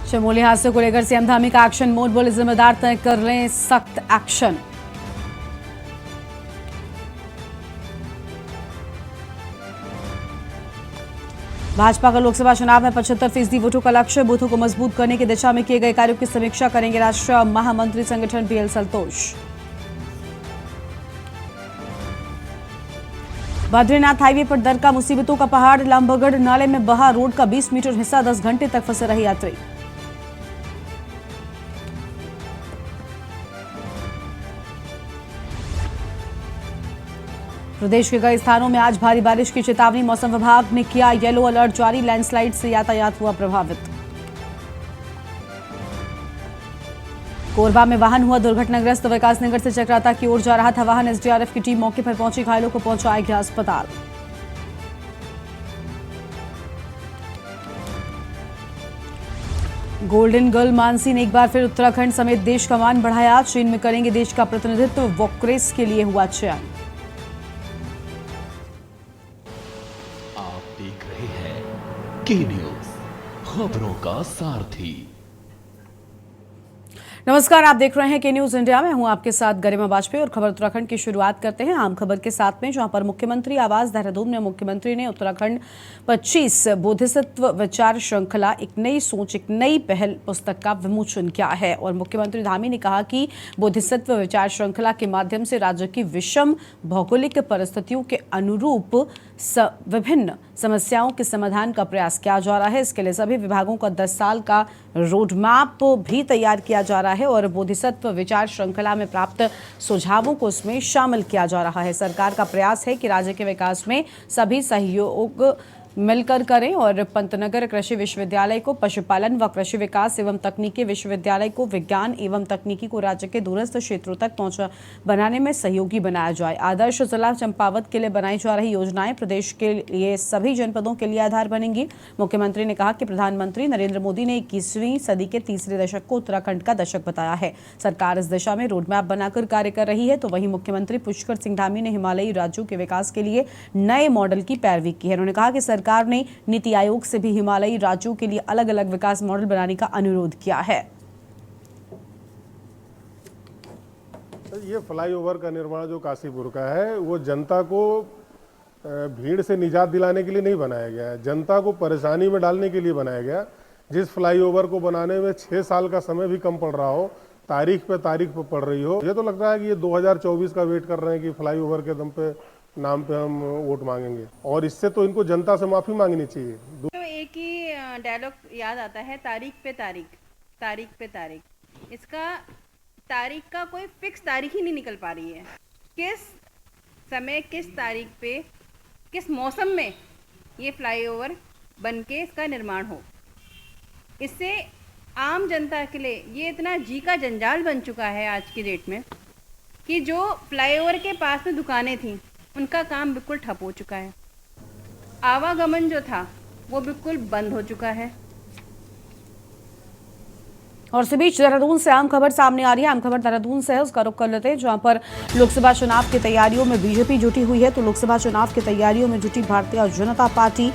चमोली हादसे को लेकर सीएम धामी का एक्शन मोड, बोले जिम्मेदार तय कर लें सख्त एक्शन। भाजपा का लोकसभा चुनाव में 75% वोटों का लक्ष्य, बूथों को मजबूत करने की दिशा में किए गए कार्यों की समीक्षा करेंगे राष्ट्रीय महामंत्री संगठन बीएल संतोष। बद्रीनाथ हाईवे पर दर का मुसीबतों का पहाड़, लामबगढ़ नाले में बहा रोड का 20 मीटर हिस्सा, 10 घंटे तक फंसे रहे यात्री। प्रदेश के कई स्थानों में आज भारी बारिश की चेतावनी, मौसम विभाग ने किया येलो अलर्ट जारी, लैंडस्लाइड से यातायात हुआ प्रभावित। कोरबा में वाहन हुआ दुर्घटनाग्रस्त, विकास नगर से चक्राता की ओर जा रहा था वाहन, एसडीआरएफ की टीम मौके पर पहुंची, घायलों को पहुंचाया गया अस्पताल। गोल्डन गर्ल मानसी ने एक बार फिर उत्तराखंड समेत देश का मान बढ़ाया, चीन में करेंगे देश का प्रतिनिधित्व, वॉकरेस के लिए हुआ चयन। देख रहे हैं के न्यूज, खबरों का सारथी। नमस्कार, आप देख रहे हैं के न्यूज इंडिया में, हूं आपके साथ गरिमा वाजपेयी और खबर उत्तराखंड की शुरुआत करते हैं आम खबर के साथ में, जहां पर मुख्यमंत्री आवास देहरादून में मुख्यमंत्री ने उत्तराखंड 25 बोधिसत्व विचार श्रृंखला एक नई सोच एक नई पहल पुस्तक का विमोचन किया है। और मुख्यमंत्री धामी ने कहा कि बोधिसत्व विचार श्रृंखला के माध्यम से राज्य की विषम भौगोलिक परिस्थितियों के अनुरूप विभिन्न समस्याओं के समाधान का प्रयास किया जा रहा है। इसके लिए सभी विभागों का 10 साल का रोड मैप भी तैयार किया जा रहा है और बोधिसत्व विचार श्रृंखला में प्राप्त सुझावों को इसमें शामिल किया जा रहा है। सरकार का प्रयास है कि राज्य के विकास में सभी सहयोग मिलकर करें और पंतनगर कृषि विश्वविद्यालय को पशुपालन व कृषि विकास एवं तकनीकी विश्वविद्यालय को विज्ञान एवं तकनीकी को राज्य के दूरस्थ क्षेत्रों तक पहुंच बनाने में सहयोगी बनाया जाए। आदर्श जिला चंपावत के लिए बनाई जा रही योजनाएं प्रदेश के लिए सभी जनपदों के लिए आधार बनेंगी। मुख्यमंत्री ने कहा कि प्रधानमंत्री नरेंद्र मोदी ने 21वीं सदी के तीसरे दशक को उत्तराखंड का दशक बताया है। सरकार इस दिशा में रोडमैप बनाकर कार्य कर रही है। तो वहीं मुख्यमंत्री पुष्कर सिंह धामी ने हिमालयी राज्यों के विकास के लिए नए मॉडल की पैरवी की है। उन्होंने कहा कि सरकार ने नीति आयोग से भी हिमालयी राज्यों के लिए अलग अलग विकास मॉडल बनाने का अनुरोध किया है। ये फ्लाईओवर का निर्माण जो काशीपुर का है वो जनता को भीड़ से निजात दिलाने के लिए नहीं बनाया गया है, जनता को परेशानी में डालने के लिए बनाया गया। जिस फ्लाईओवर को बनाने में 6 साल का समय भी कम पड़ रहा हो, तारीख पे पड़ रही हो, ये तो लगता है कि ये 2024 का वेट कर रहे हैं कि फ्लाईओवर के दम पे नाम पे हम वोट मांगेंगे। और इससे तो इनको जनता से माफी मांगनी चाहिए। तो एक ही डायलॉग याद आता है, तारीख पे तारीख, तारीख पे तारीख। इसका तारीख का कोई फिक्स तारीख ही नहीं निकल पा रही है। किस समय, किस तारीख पे, किस मौसम में ये फ्लाईओवर बनके इसका निर्माण हो। इससे आम जनता के लिए ये इतना जी का जंजाल बन चुका है आज की डेट में कि जो फ्लाईओवर के पास में दुकानें थीं उनका काम बिल्कुल ठप हो चुका है। आवागमन जो था वो बिल्कुल बंद हो चुका है। और इसी बीच देहरादून से आम खबर सामने आ रही है। आम खबर देहरादून से है, उसका रुख कर लेते हैं, जहां पर लोकसभा चुनाव की तैयारियों में बीजेपी जुटी हुई है। तो लोकसभा चुनाव की तैयारियों में जुटी भारतीय जनता पार्टी,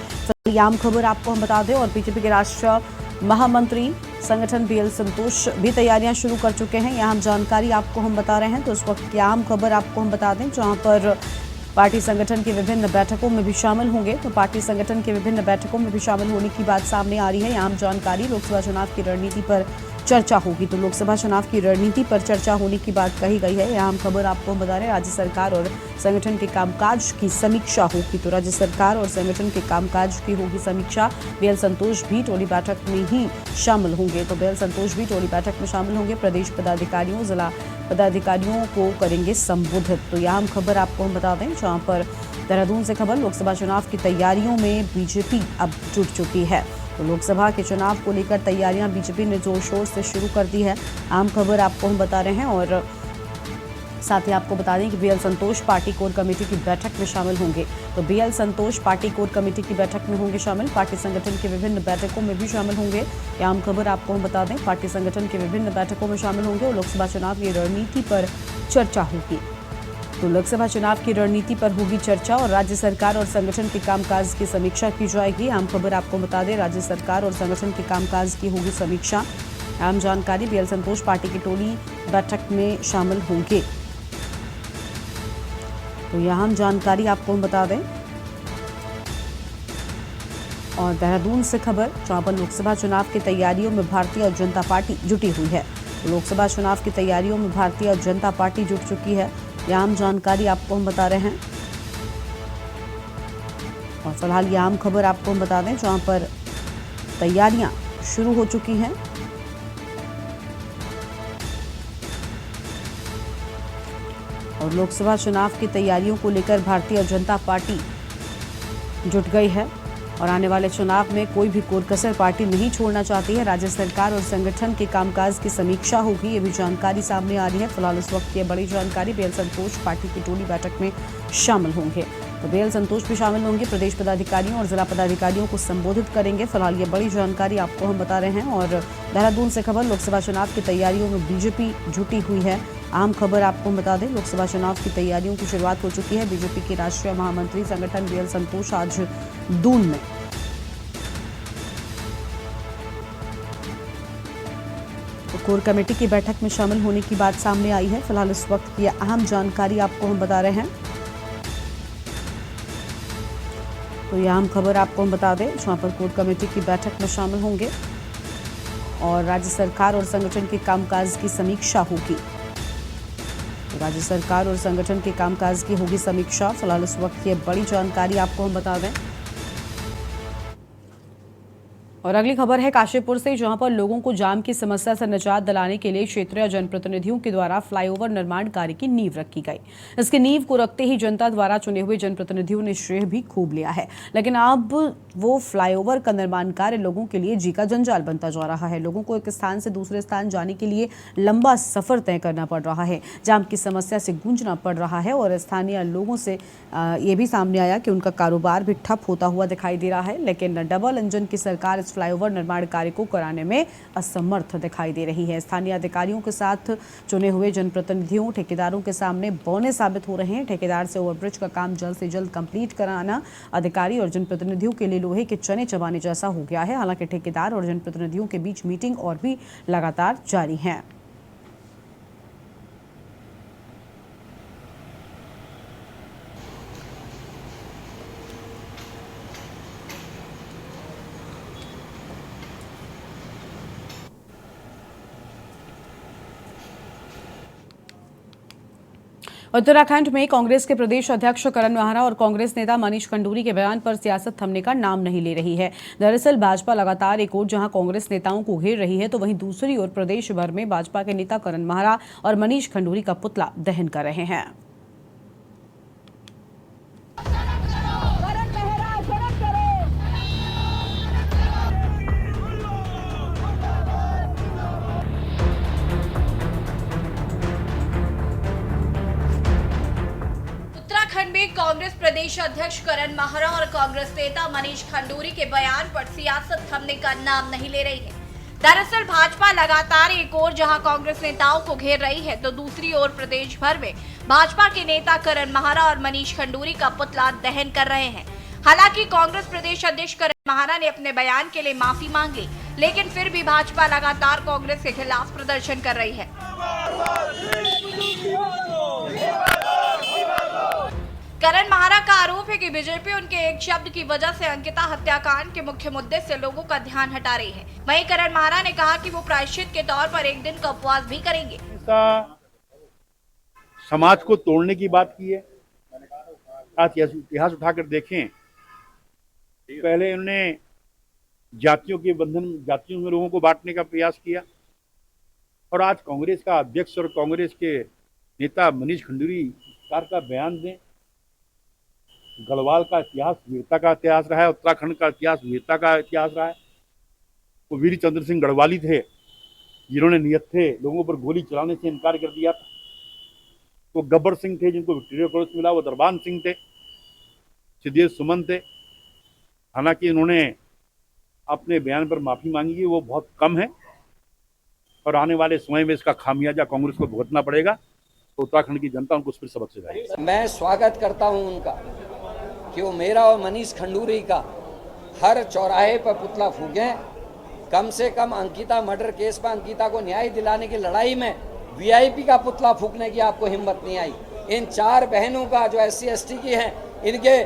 आम खबर आपको हम बता दें। और बीजेपी के राष्ट्रीय महामंत्री संगठन बीएल संतोष भी तैयारियां शुरू कर चुके हैं। यहाँ जानकारी आपको हम बता रहे हैं। तो इस वक्त की आम खबर आपको हम बता दें, जहाँ पर पार्टी संगठन की विभिन्न बैठकों में भी शामिल होंगे। तो पार्टी संगठन की विभिन्न बैठकों में भी शामिल होने की बात सामने आ रही है। यहाँ जानकारी, लोकसभा चुनाव की रणनीति पर चर्चा होगी। तो लोकसभा चुनाव की रणनीति पर चर्चा होने की बात कही गई है। यहाँ खबर आपको बता रहे हैं, राज्य सरकार और संगठन के कामकाज की समीक्षा होगी। तो राज्य सरकार और संगठन के कामकाज की होगी समीक्षा। बीएल संतोष भी टोली बैठक में ही शामिल होंगे। तो बीएल संतोष भी टोली बैठक में शामिल होंगे। प्रदेश पदाधिकारियों, जिला पदाधिकारियों को करेंगे संबोधित। तो यहाँ खबर आपको हम बता दें, जहाँ पर देहरादून से खबर, लोकसभा चुनाव की तैयारियों में बीजेपी अब जुट चुकी है। तो लोकसभा के चुनाव को लेकर तैयारियां बीजेपी ने जोर शोर से शुरू कर दी है। आम खबर आपको हम बता रहे हैं। और साथ ही आपको बता दें कि बीएल संतोष पार्टी कोर कमेटी की बैठक में शामिल होंगे। तो बीएल संतोष पार्टी कोर कमेटी की बैठक में होंगे शामिल। पार्टी संगठन के विभिन्न बैठकों में भी शामिल होंगे। ये आम खबर आपको हम बता दें, पार्टी संगठन के विभिन्न बैठकों में शामिल होंगे और लोकसभा चुनाव की रणनीति पर चर्चा होगी। तो लोकसभा चुनाव की रणनीति पर होगी चर्चा और राज्य सरकार और संगठन के कामकाज की समीक्षा की जाएगी। आम खबर आपको बता दें, राज्य सरकार और संगठन के कामकाज की होगी समीक्षा। आम जानकारी, बीएल संतोष पार्टी की टोली बैठक में शामिल होंगे। तो यह आम जानकारी आपको हम बता दें। और देहरादून से खबर, जहां पर लोकसभा चुनाव की तैयारियों में भारतीय जनता पार्टी जुटी हुई है। तो लोकसभा चुनाव की तैयारियों में भारतीय जनता पार्टी जुट चुकी है। यह आम जानकारी आपको हम बता रहे हैं। और फिलहाल ये आम खबर आपको हम बता दें, जहां पर तैयारियां शुरू हो चुकी हैं। और लोकसभा चुनाव की तैयारियों को लेकर भारतीय जनता पार्टी जुट गई है और आने वाले चुनाव में कोई भी कोरकसर पार्टी नहीं छोड़ना चाहती है। राज्य सरकार और संगठन के कामकाज की समीक्षा होगी, ये भी जानकारी सामने आ रही है। फिलहाल इस वक्त ये बड़ी जानकारी, बीएल संतोष पार्टी की टोली बैठक में शामिल होंगे। तो बीएल संतोष भी शामिल होंगे, प्रदेश पदाधिकारियों और जिला पदाधिकारियों को संबोधित करेंगे। फिलहाल ये बड़ी जानकारी आपको हम बता रहे हैं। और देहरादून से खबर, लोकसभा चुनाव की तैयारियों में बीजेपी जुटी हुई है। आम खबर आपको हम बता दें, लोकसभा चुनाव की तैयारियों की शुरुआत हो चुकी है। बीजेपी के राष्ट्रीय महामंत्री संगठन बीएल संतोष आज दून में तो कोर कमेटी की बैठक में शामिल होने की बात सामने आई है। फिलहाल इस वक्त की अहम जानकारी आपको हम बता रहे हैं। तो यह अहम खबर आपको हम बता दें, जहां पर कोर कमेटी की बैठक में शामिल होंगे और राज्य सरकार और संगठन के कामकाज की समीक्षा होगी। तो राज्य सरकार और संगठन के कामकाज की होगी समीक्षा। फिलहाल इस वक्त ये बड़ी जानकारी आपको हम बता दें। और अगली खबर है काशीपुर से, जहां पर लोगों को जाम की समस्या से निजात दिलाने के लिए क्षेत्रीय जनप्रतिनिधियों के द्वारा फ्लाईओवर निर्माण कार्य की नींव रखी गई। इसकी नींव को रखते ही जनता द्वारा चुने हुए जनप्रतिनिधियों ने श्रेय भी खूब लिया है, लेकिन अब वो फ्लाईओवर का निर्माण कार्य लोगों के लिए जी का जंजाल बनता जा रहा है। लोगों को एक स्थान से दूसरे स्थान जाने के लिए लंबा सफर तय करना पड़ रहा है। जाम की समस्या से गूंजना पड़ रहा है और स्थानीय लोगों से ये भी सामने आया कि उनका कारोबार भी ठप होता हुआ दिखाई दे रहा है। लेकिन डबल इंजन की सरकार इस फ्लाईओवर निर्माण कार्य को कराने में असमर्थ दिखाई दे रही है। स्थानीय अधिकारियों के साथ चुने हुए जनप्रतिनिधियों ठेकेदारों के सामने बौने साबित हो रहे हैं। ठेकेदार से ओवरब्रिज का काम जल्द से जल्द कंप्लीट कराना अधिकारी और जनप्रतिनिधियों के लिए लोहे के चने चबाने जैसा हो गया है। हालांकि ठेकेदार और जनप्रतिनिधियों के बीच मीटिंग और भी लगातार जारी है। उत्तराखंड में कांग्रेस के प्रदेश अध्यक्ष करण माहरा और कांग्रेस नेता मनीष खंडूरी के बयान पर सियासत थमने का नाम नहीं ले रही है। दरअसल भाजपा लगातार एक ओर जहां कांग्रेस नेताओं को घेर रही है, तो वहीं दूसरी ओर प्रदेश भर में भाजपा के नेता करण माहरा और मनीष खंडूरी का पुतला दहन कर रहे हैं। उत्तराखंड में कांग्रेस प्रदेश अध्यक्ष करण माहरा और कांग्रेस नेता मनीष खंडूरी के बयान पर सियासत थमने का नाम नहीं ले रही है। दरअसल भाजपा लगातार एक ओर जहां कांग्रेस नेताओं को घेर रही है, तो दूसरी ओर प्रदेश भर में भाजपा के नेता करण माहरा और मनीष खंडूरी का पुतला दहन कर रहे हैं। हालांकि कांग्रेस प्रदेश अध्यक्ष करण माहरा ने अपने बयान के लिए माफी मांग ली, लेकिन फिर भी भाजपा लगातार कांग्रेस के खिलाफ प्रदर्शन कर रही है। करण माहरा का आरोप है कि बीजेपी उनके एक शब्द की वजह से अंकिता हत्याकांड के मुख्य मुद्दे से लोगों का ध्यान हटा रही है। वहीं करण माहरा ने कहा कि वो प्रायश्चित के तौर पर एक दिन का उपवास भी करेंगे। समाज को तोड़ने की बात की है। आप इतिहास उठाकर देखें, पहले उन्होंने जातियों के बंधन, जातियों में लोगों को बांटने का प्रयास किया, और आज कांग्रेस का अध्यक्ष और कांग्रेस के नेता मनीष खंडूरी सरकार का बयान दें। गढ़वाल का इतिहास वीरता का इतिहास रहा है, उत्तराखंड का इतिहास वीरता का इतिहास रहा है। वो वीर चंद्र सिंह गढ़वाली थे, जिन्होंने निहत्थे लोगों पर गोली चलाने से इनकार कर दिया था। वो गब्बर सिंह थे, जिनको विक्टोरिया क्रॉस मिला। वो दरबान सिंह थे, सिद्धेश सुमन थे। हालांकि इन्होंने अपने बयान पर माफी मांगी है, वो बहुत कम है, और आने वाले समय में इसका खामियाजा कांग्रेस को भुगतना पड़ेगा। तो उत्तराखंड की जनता उनको उस पर सबक सिखाएगी। मैं स्वागत करता हूं उनका कि वो मेरा और मनीष खंडूरी का हर चौराहे पर पुतला फूकें। कम से कम अंकिता मर्डर केस पर अंकिता को न्याय दिलाने की लड़ाई में वीआईपी का पुतला फूकने की आपको हिम्मत नहीं आई। इन 4 बहनों का जो SC ST की हैं, इनके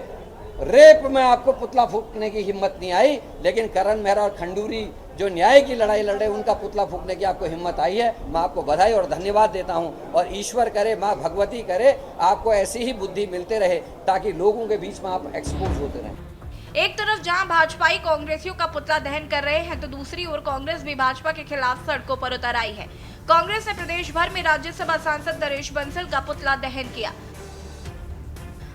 रेप में आपको पुतला फूकने की हिम्मत नहीं आई, लेकिन करण मेहरा और खंडूरी जो न्याय की लड़ाई लड़े उनका पुतला फूकने की आपको हिम्मत आई है। मैं आपको बधाई और धन्यवाद देता हूं, और ईश्वर करे, माँ भगवती करे, आपको ऐसी ही बुद्धि मिलते रहे ताकि लोगों के बीच में आप एक्सपोज होते रहें। एक तरफ जहां भाजपाई कांग्रेसियों का पुतला दहन कर रहे हैं, तो दूसरी ओर कांग्रेस भी भाजपा के खिलाफ सड़कों पर उतर आई है। कांग्रेस ने प्रदेश भर में राज्यसभा सांसद नरेश बंसल का पुतला दहन किया।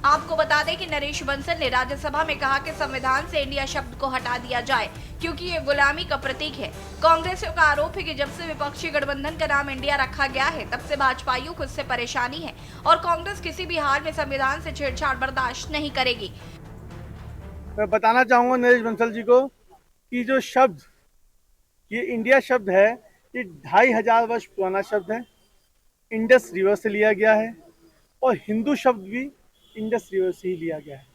आपको बता दें कि नरेश बंसल ने राज्यसभा में कहा कि संविधान से इंडिया शब्द को हटा दिया जाए, क्योंकि ये गुलामी का प्रतीक है। कांग्रेसियों का आरोप है कि जब से विपक्षी गठबंधन का नाम इंडिया रखा गया है, तब से भाजपाइयों को इससे परेशानी है और कांग्रेस किसी भी हाल में संविधान से छेड़छाड़ बर्दाश्त नहीं करेगी। मैं बताना चाहूँगा नरेश बंसल जी को कि जो शब्द ये इंडिया शब्द है, ये 2500 वर्ष पुराना शब्द है। इंडस रिवर से लिया गया है और हिंदू शब्द भी इंडस रिवर से ही लिया गया है।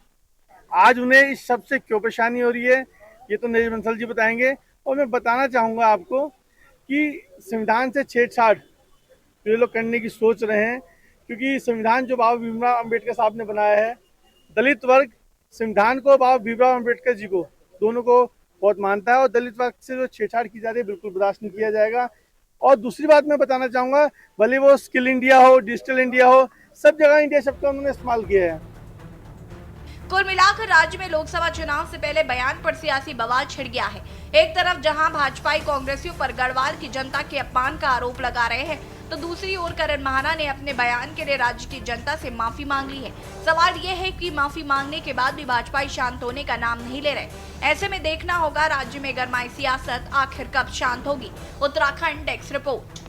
आज उन्हें इस शब्द से क्यों परेशानी हो रही है, ये तो नरेश बंसल जी बताएंगे। और मैं बताना चाहूँगा आपको कि संविधान से छेड़छाड़ ये लोग करने की सोच रहे हैं, क्योंकि संविधान जो बाबा भीमराव अम्बेडकर साहब ने बनाया है, दलित वर्ग संविधान को, बाबा भीमराव अम्बेडकर जी को, दोनों को बहुत मानता है, और दलित वर्ग से जो छेड़छाड़ की जा रही है बिल्कुल बर्दाश्त नहीं किया जाएगा। और दूसरी बात मैं बताना चाहूँगा, भले वो स्किल इंडिया हो, डिजिटल इंडिया हो, सब जगह इंडिया शब्द का उन्होंने इस्तेमाल किया है। कुल मिलाकर राज्य में लोकसभा चुनाव से पहले बयान पर सियासी बवाल छिड़ गया है। एक तरफ जहां भाजपाई कांग्रेसियों पर गढ़वाल की जनता के अपमान का आरोप लगा रहे हैं, तो दूसरी ओर करण महाना ने अपने बयान के लिए राज्य की जनता से माफी मांग ली है। सवाल ये है कि माफी मांगने के बाद भी भाजपाई शांत होने का नाम नहीं ले रहे। ऐसे में देखना होगा राज्य में गरमाई सियासत आखिर कब शांत होगी। Uttarakhand desk report.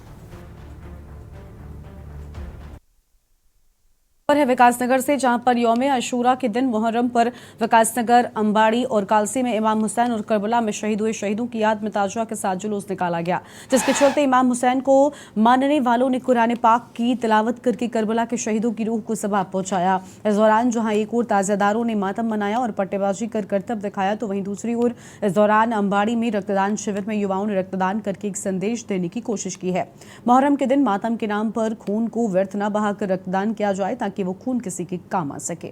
है विकासनगर से, जहां पर यौम अशूरा के दिन मुहर्रम पर विकासनगर, अंबाड़ी और कालसी में इमाम हुसैन और करबला में शहीद हुए शहीदों की याद में ताजिया के साथ जुलूस निकाला गया, जिसके चलते इमाम हुसैन को मानने वालों ने कुरान पाक की तिलावत करके करबला के शहीदों की रूह को सवाब पहुंचाया। इस दौरान जहां एक ओर ताजियादारों ने मातम मनाया और पट्टेबाजी कर करतब दिखाया, तो वहीं दूसरी ओर इस दौरान अंबाड़ी में रक्तदान शिविर में युवाओं ने रक्तदान करके एक संदेश देने की कोशिश की है। मुहर्रम के दिन मातम के नाम पर खून को व्यर्थ न बहाकर रक्तदान किया जाए, ताकि कि वो खून किसी के काम आ सके।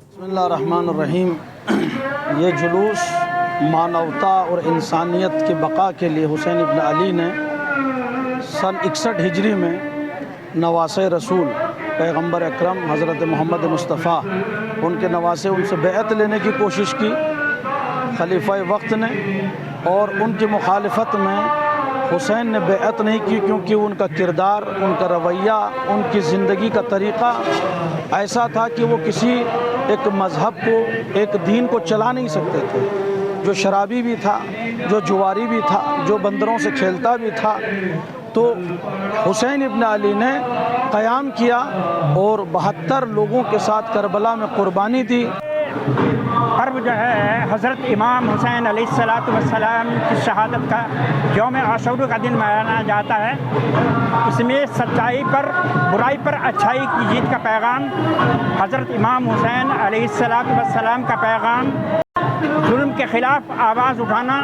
बिस्मिल्लाहिर्रहमानिर्रहीम। ये जुलूस मानवता और इंसानियत की बका के लिए हुसैन इब्न अली ने सन 61 हिजरी में नवासे रसूल पैगंबर अकरम हज़रत मोहम्मद मुस्तफ़ा, उनके नवासे, उनसे बैअत लेने की कोशिश की खलीफा वक्त ने, और उनकी मुखालिफत में हुसैन ने बैअत नहीं की, क्योंकि उनका किरदार, उनका रवैया, उनकी ज़िंदगी का तरीक़ा ऐसा था कि वो किसी एक मज़हब को, एक दीन को चला नहीं सकते थे। जो शराबी भी था, जो जुआरी भी था, जो बंदरों से खेलता भी था, तो हुसैन इब्न अली ने क़याम किया और 72 लोगों के साथ करबला में क़ुरबानी दी। पर्व जो है हज़रत इमाम हुसैन अलैहिस्सलाम की शहादत का यौम आशूरा का दिन मनाया जाता है। इसमें सच्चाई पर, बुराई पर अच्छाई की जीत का पैगाम, हज़रत इमाम हुसैन अलैहिस्सलाम का पैगाम, जुल्म के ख़िलाफ़ आवाज़ उठाना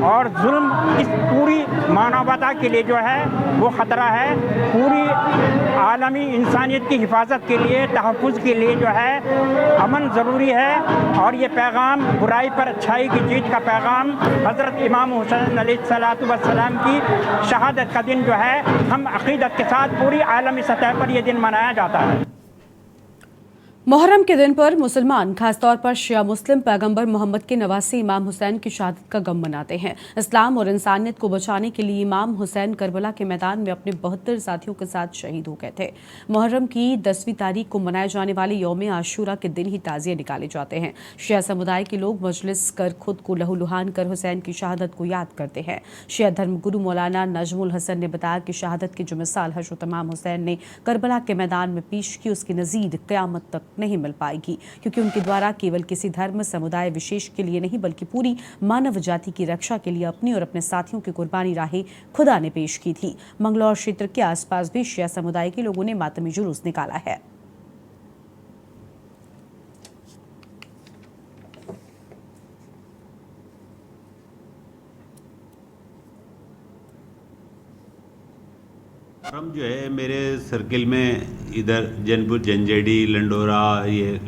और जुल्म इस पूरी मानवता के लिए जो है वो ख़तरा है। पूरी आलमी इंसानियत की हिफाजत के लिए, तहफ़्फ़ुज़ के लिए जो है अमन ज़रूरी है। और ये पैगाम, बुराई पर अच्छाई की जीत का पैगाम, हज़रत इमाम हुसैन अलैहिस्सलाम की शहादत का दिन जो है हम अक़ीदत के साथ पूरी आलमी सतह पर ये दिन मनाया जाता है। मुहर्रम के दिन पर मुसलमान, खासतौर पर शिया मुस्लिम, पैगंबर मोहम्मद के नवासी इमाम हुसैन की शहादत का गम मनाते हैं। इस्लाम और इंसानियत को बचाने के लिए इमाम हुसैन करबला के मैदान में अपने 72 साथियों के साथ शहीद हो गए थे। मुहर्रम की 10वीं तारीख को मनाए जाने वाले यौम आशूरा के दिन ही ताज़िये निकाले जाते हैं। शिया समुदाय के लोग मजलिस कर खुद को लहूलुहान कर हुसैन की शहादत को याद करते हैं। शिया धर्मगुरु मौलाना नजमुल हसन ने बताया कि शहादत की जो मिसाल हज़रत इमाम हुसैन ने करबला के मैदान में पेश की, उसकी नज़ीर क़यामत तक नहीं मिल पाएगी, क्योंकि उनके द्वारा केवल किसी धर्म समुदाय विशेष के लिए नहीं बल्कि पूरी मानव जाति की रक्षा के लिए अपनी और अपने साथियों की कुर्बानी राहें खुदा ने पेश की थी। मंगलौर क्षेत्र के आसपास भी शिया समुदाय के लोगों ने मातमी जुलूस निकाला है। मुहर्रम जो है मेरे सर्किल में इधर जैनपुर, जंजेडी, लंडोरा, ये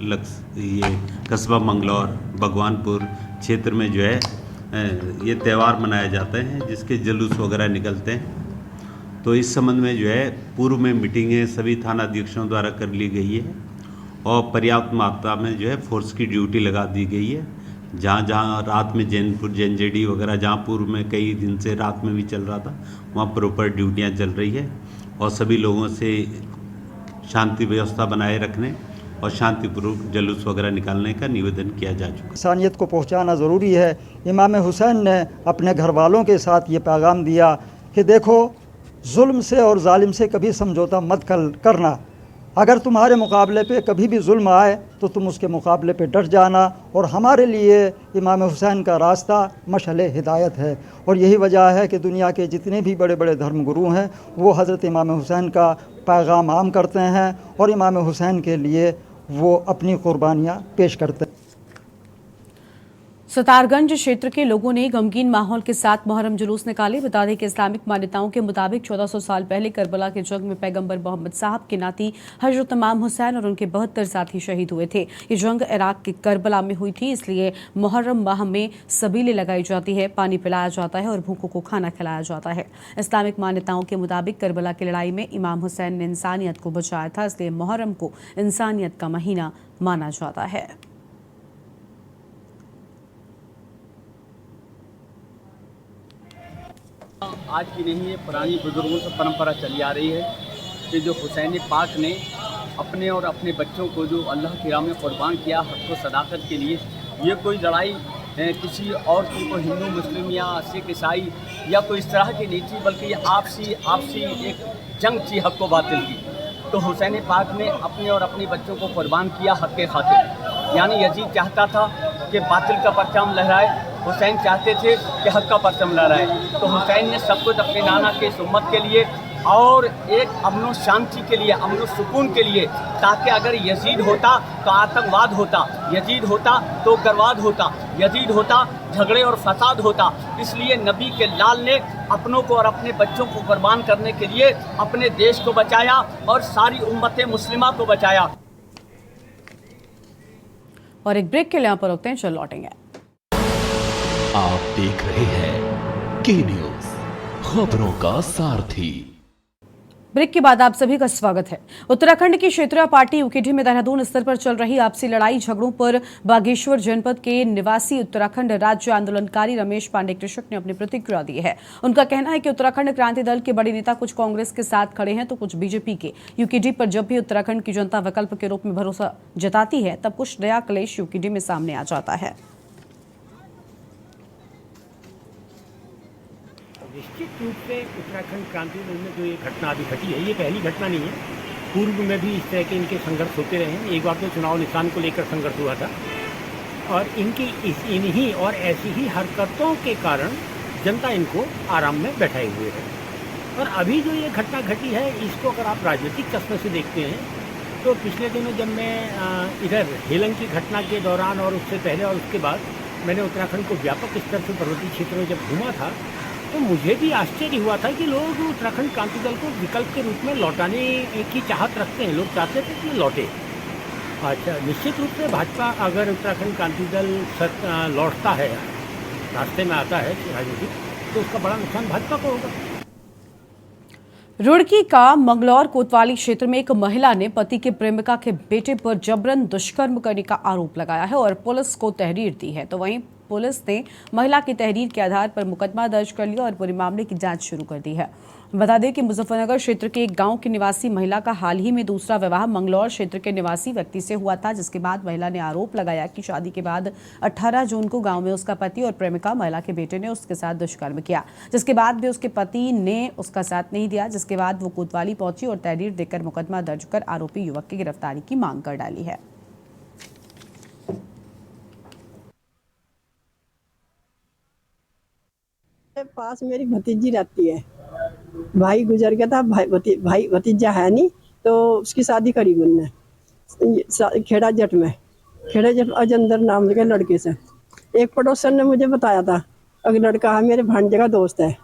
कस्बा मंगलौर, भगवानपुर क्षेत्र में जो है ये त्यौहार मनाए जाते हैं जिसके जुलूस वगैरह निकलते हैं। तो इस संबंध में जो है पूर्व में मीटिंगें सभी थानाध्यक्षों द्वारा कर ली गई है और पर्याप्त मात्रा में जो है फोर्स की ड्यूटी लगा दी गई है। जहाँ जहाँ रात में जैनपुर, जंजेडी वगैरह जहाँ पूर्व में कई दिन से रात में भी चल रहा था वहाँ प्रॉपर ड्यूटियाँ चल रही है और सभी लोगों से शांति व्यवस्था बनाए रखने और शांतिपूर्वक जुलूस वगैरह निकालने का निवेदन किया जा चुका है। इंसानियत को पहुंचाना ज़रूरी है। इमाम हुसैन ने अपने घर वालों के साथ ये पैगाम दिया कि देखो, जुल्म से और जालिम से कभी समझौता मत करना। अगर तुम्हारे मुकाबले पे कभी भी जुल्म आए तो तुम उसके मुकाबले पे डट जाना, और हमारे लिए इमाम हुसैन का रास्ता मशअले हिदायत है। और यही वजह है कि दुनिया के जितने भी बड़े बड़े धर्मगुरु हैं वो हज़रत इमाम हुसैन का पैगाम आम करते हैं और इमाम हुसैन के लिए वो अपनी कुर्बानियाँ पेश करते हैं। सतारगंज क्षेत्र के लोगों ने गमगीन माहौल के साथ मुहर्रम जुलूस निकाले। बता दें कि इस्लामिक मान्यताओं के मुताबिक 1400 साल पहले करबला के जंग में पैगंबर मोहम्मद साहब के नाती हजरत इमाम हुसैन और उनके 72 साथी शहीद हुए थे। ये जंग इराक के करबला में हुई थी, इसलिए मुहर्रम माह में सबीलें लगाई जाती है, पानी पिलाया जाता है और भूखों को खाना खिलाया जाता है। इस्लामिक मान्यताओं के मुताबिक करबला की लड़ाई में इमाम हुसैन ने इंसानियत को बचाया था, इसलिए मुहर्रम को इंसानियत का महीना माना जाता है। आज की नहीं है, पुरानी बुजुर्गों से परंपरा चली आ रही है कि जो हुसैन पाक ने अपने और अपने बच्चों को जो अल्लाह की राह में कुर्बान किया हक़ व सदाकत के लिए, ये कोई लड़ाई किसी और की, कोई हिंदू मुस्लिम या सिख ईसाई या कोई इस तरह की नहीं थी, बल्कि ये आपसी एक जंग थी हक़ व बातिल की। तो हुसैन पाक ने अपने और अपने बच्चों को कुर्बान किया हक़ के खातिर। यानी यजीद चाहता था कि बातिल का परचम लहराए, हुसैन चाहते थे कि हक़ का परचम लहराए। तो हुसैन ने सब कुछ अपने नाना के इस उम्मत के लिए और एक अमन शांति के लिए, अमन सुकून के लिए, ताकि अगर यजीद होता तो आतंकवाद होता, यजीद होता तो उग्रवाद होता, यजीद होता झगड़े और फसाद होता। इसलिए नबी के लाल ने अपनों को और अपने बच्चों को कुर्बान करने के लिए अपने देश को बचाया और सारी उम्मत मुस्लिमा को बचाया। और एक ब्रेक के लिए यहाँ पर रुकते हैं, चल लौटेंगे। आप देख रहे हैं के न्यूज, खबरों का सारथी। ब्रेक के बाद आप सभी का स्वागत है। उत्तराखंड की क्षेत्रीय पार्टी यूकेडी में देहरादून स्तर पर चल रही आपसी लड़ाई झगड़ों पर बागेश्वर जनपद के निवासी उत्तराखंड राज्य आंदोलनकारी रमेश पांडे कृषक ने अपनी प्रतिक्रिया दी है। उनका कहना है कि उत्तराखंड क्रांति दल के बड़े नेता कुछ कांग्रेस के साथ खड़े हैं तो कुछ बीजेपी के। यूकेडी पर जब भी उत्तराखंड की जनता विकल्प के रूप में भरोसा जताती है तब कुछ नया क्लेश यूकेडी में सामने आ जाता है। निश्चित रूप से उत्तराखंड क्रांति दल में जो ये घटना अभी घटी है, ये पहली घटना नहीं है। पूर्व में भी इस तरह के इनके संघर्ष होते रहे हैं। एक बार तो चुनाव निशान को लेकर संघर्ष हुआ था और इनकी इन्हीं और ऐसी ही हरकतों के कारण जनता इनको आराम में बैठाए हुए है। और अभी जो ये घटना घटी है, इसको अगर आप राजनीतिक चश्मे से देखते हैं तो पिछले दिनों जब मैं इधर हेलंग की घटना के दौरान और उससे पहले और उसके बाद मैंने उत्तराखंड को व्यापक स्तर पर पर्वतीय क्षेत्र में जब घूमा था तो मुझे भी आश्चर्य हुआ था कि लोग उत्तराखंड क्रांति दल को विकल्प के रूप में लौटाने की चाहत रखते हैं। लोग चाहते थे कि लौटे। अच्छा, निश्चित रूप से भाजपा अगर उत्तराखंड क्रांति दल लौटता है, रास्ते में आता है राजनीति, तो उसका बड़ा नुकसान भाजपा को होगा। रुड़की का मंगलौर कोतवाली क्षेत्र में एक महिला ने पति के प्रेमिका के बेटे पर जबरन दुष्कर्म करने का आरोप लगाया है और पुलिस को तहरीर दी है। तो वहीं पुलिस ने महिला की तहरीर के आधार पर मुकदमा दर्ज कर लिया और पूरे मामले की जांच शुरू कर दी है। बता दें कि मुजफ्फरनगर क्षेत्र के एक गांव की निवासी महिला का हाल ही में दूसरा विवाह मंगलौर क्षेत्र के निवासी व्यक्ति से हुआ था, जिसके बाद महिला ने आरोप लगाया कि शादी के बाद 18 जून को गांव में उसका पति और प्रेमिका महिला के बेटे ने उसके साथ दुष्कर्म किया, जिसके बाद भी उसके पति ने उसका साथ नहीं दिया, जिसके बाद वो कोतवाली पहुंची और तहरीर देकर मुकदमा दर्ज कर आरोपी युवक की गिरफ्तारी की मांग कर डाली है। पास मेरी भतीजी रहती है, भाई गुजर गया था, भाई भतीजा है नहीं, तो उसकी शादी करी मैंने खेड़ा जट में, खेड़ा जट अजंदर नाम के लड़के से। एक पड़ोसन ने मुझे बताया था, अगर लड़का है मेरे भांजे का दोस्त है,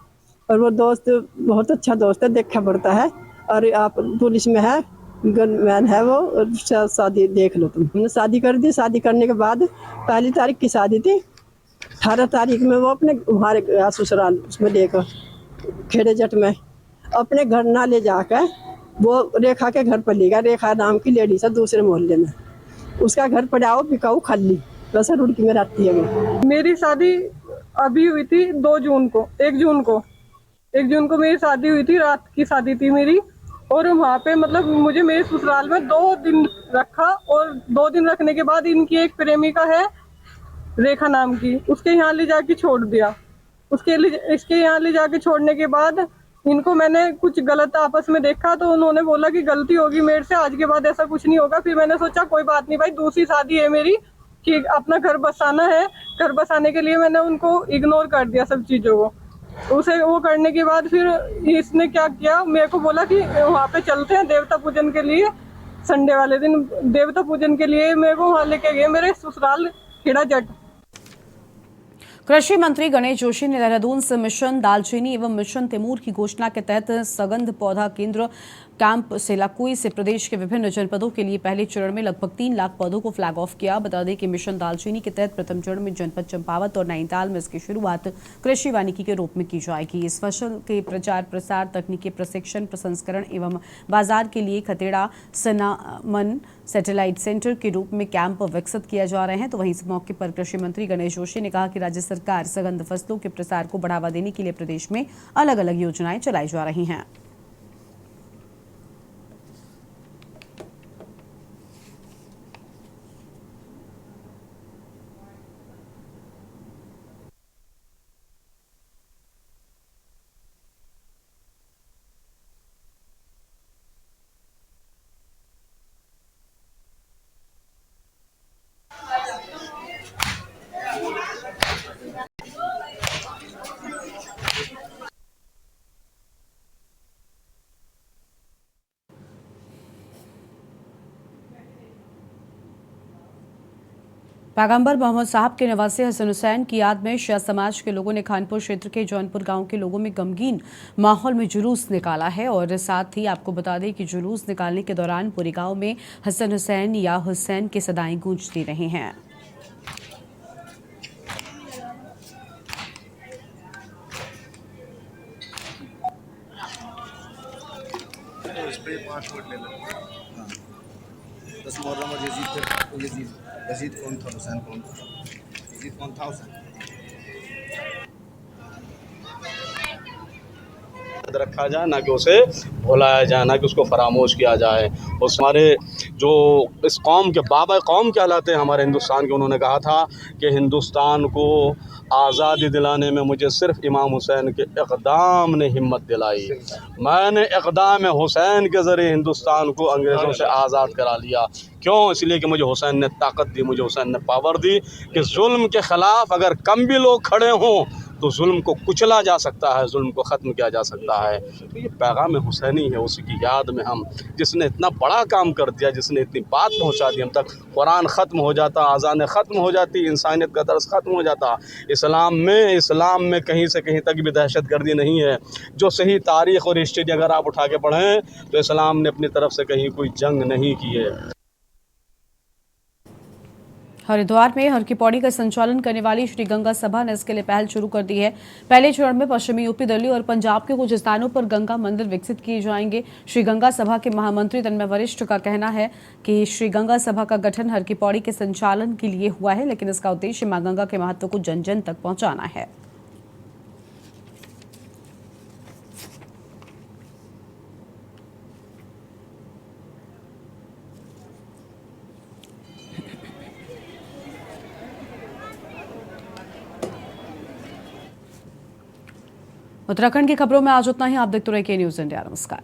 और वो दोस्त बहुत अच्छा दोस्त है, देखा पड़ता है, और आप पुलिस में है, गनमैन है वो, शादी देख लो तुम। हमने शादी कर दी। शादी करने के बाद 1 तारीख की शादी थी, 18 तारीख में वो अपने हमारे गया ससुराल, उसमें लेकर खेड़े जट में अपने घर ना ले जाकर वो रेखा के घर पर ले गया। रेखा नाम की लेडीज है दूसरे मोहल्ले में, उसका घर पड़ाओ बिकाऊ खल्ली, वैसे रुड़की में रहती है वो। मेरी शादी अभी हुई थी 2 जून को, 1 जून को मेरी शादी हुई थी, रात की शादी थी मेरी। और वहाँ पे मतलब मुझे मेरे ससुराल में 2 दिन रखा, और 2 दिन रखने के बाद इनकी एक प्रेमिका है रेखा नाम की, उसके यहाँ ले जाके छोड़ दिया। इसके यहाँ ले जाके छोड़ने के बाद इनको मैंने कुछ गलत आपस में देखा, तो उन्होंने बोला कि गलती होगी मेरे से, आज के बाद ऐसा कुछ नहीं होगा। फिर मैंने सोचा कोई बात नहीं भाई, दूसरी शादी है मेरी, कि अपना घर बसाना है, घर बसाने के लिए मैंने उनको इग्नोर कर दिया सब चीज़ों को। उसे वो करने के बाद फिर इसने क्या किया, मेरे को बोला कि वहाँ पे चलते हैं देवता पूजन के लिए, संडे वाले दिन देवता पूजन के लिए मेरे को वहाँ लेके गए, मेरे ससुराल खेड़ा जट। कृषि मंत्री गणेश जोशी ने देहरादून से मिशन दालचीनी एवं मिशन तैमूर की घोषणा के तहत सगंध पौधा केंद्र कैंप सेलाकुई से प्रदेश के विभिन्न जनपदों के लिए पहले चरण में लगभग 3 लाख पौधों को फ्लैग ऑफ किया। बता दें कि मिशन दालचीनी के तहत प्रथम चरण में जनपद चंपावत और नैनीताल में इसकी शुरुआत कृषि वानिकी के रूप में की जाएगी। इस फसल के प्रचार प्रसार, तकनीकी प्रशिक्षण, प्रसंस्करण एवं बाजार के लिए खतेड़ा सनामन सैटेलाइट सेंटर के रूप में कैंप विकसित किया जा रहे हैं। तो वहीं इस मौके पर कृषि मंत्री गणेश जोशी ने कहा कि राज्य सरकार सगंध फसलों के प्रसार को बढ़ावा देने के लिए प्रदेश में अलग अलग योजनाएं चलाई जा रही हैं। पैगंबर मोहम्मद साहब के नवासे हसन हुसैन की याद में शिया समाज के लोगों ने खानपुर क्षेत्र के जौनपुर गांव के लोगों में गमगीन माहौल में जुलूस निकाला है। और साथ ही आपको बता दें कि जुलूस निकालने के दौरान पूरे गांव में हसन हुसैन या हुसैन की सदाएं गूंजती रही हैं। यजीद कौन था, हुसैन कौन था, यजीद कौन था, हुसैन रखा जाए, ना कि उसे भुलाया जाए, ना कि उसको फरामोश किया जाए। उस हमारे जो इस कौम के बाबा कौम कहलाते हैं हमारे हिंदुस्तान के, उन्होंने कहा था कि हिंदुस्तान को आज़ादी दिलाने में मुझे सिर्फ इमाम हुसैन के इक़दाम ने हिम्मत दिलाई। मैंने इक़दाम हुसैन के ज़रिए हिंदुस्तान को अंग्रेज़ों से आज़ाद करा लिया। क्यों? इसलिए कि मुझे हुसैन ने ताकत दी, मुझे हुसैन ने पावर दी कि जुल्म के ख़िलाफ़ अगर कम भी लोग खड़े हों तो जुल्म को कुचला जा सकता है, जुल्म को ख़त्म किया जा सकता है। तो ये पैगाम हुसैनी है, उसी की याद में हम, जिसने इतना बड़ा काम कर दिया, जिसने इतनी बात पहुंचा दी हम तक, कुरान ख़त्म हो जाता, अज़ान ख़त्म हो जाती, इंसानियत का दर्स ख़त्म हो जाता। इस्लाम में कहीं से कहीं तक भी दहशतगर्दी नहीं है। जो सही तारीख़ और हिस्ट्री अगर आप उठा के पढ़ें तो इस्लाम ने अपनी तरफ से कहीं कोई जंग नहीं की है। हरिद्वार में हर की पौड़ी का संचालन करने वाली श्री गंगा सभा ने इसके लिए पहल शुरू कर दी है। पहले चरण में पश्चिमी यूपी, दिल्ली और पंजाब के कुछ स्थानों पर गंगा मंदिर विकसित किए जाएंगे। श्री गंगा सभा के महामंत्री तन्मय वरिष्ठ का कहना है कि श्री गंगा सभा का गठन हर की पौड़ी के संचालन के लिए हुआ है, लेकिन इसका उद्देश्य मां गंगा के महत्व को जन जन तक पहुंचाना है। उत्तराखंड की खबरों में आज उतना ही। आप देखते रहिए के न्यूज़ इंडिया। नमस्कार।